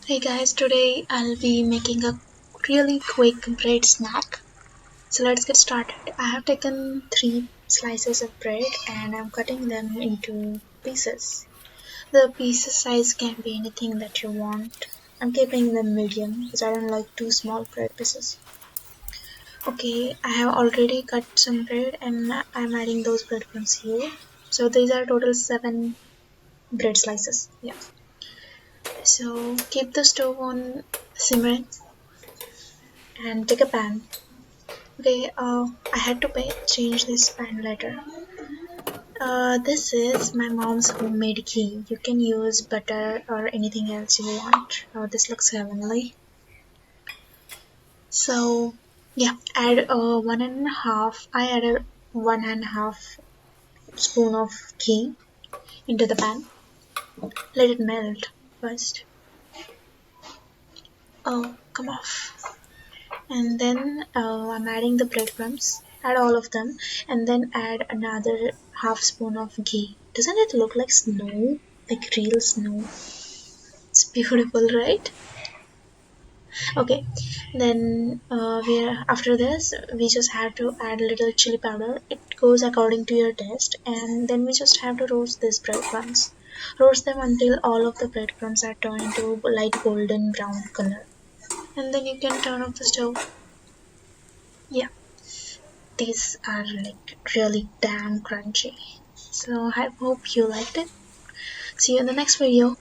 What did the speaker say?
Hey guys, today I'll be making a really quick bread snack. So let's get started. I have taken 3 slices of bread and I'm cutting them into pieces. The pieces size can be anything that you want. I'm keeping them medium because I don't like too small bread pieces. Okay, I have already cut some bread and I'm adding those breadcrumbs here. So these are total 7 bread slices. Yeah. So keep the stove on simmering and take a pan. Okay, I had to change this pan later. This is my mom's homemade ghee. You can use butter or anything else you want. This looks heavenly. So, yeah, add 1.5. I added 1.5 spoon of ghee into the pan. Let it melt first. Oh, come off. And then I'm adding the breadcrumbs. Add all of them, and then add another half spoon of ghee. Doesn't it look like snow? Like real snow? It's beautiful, right? Okay, then after this we just have to add a little chili powder. It goes according to your taste, and then we just have to roast these breadcrumbs. Roast them until all of the breadcrumbs are turned into light golden brown color, and then you can turn off the stove. Yeah, these are like really damn crunchy. So I hope you liked it. See you in the next video.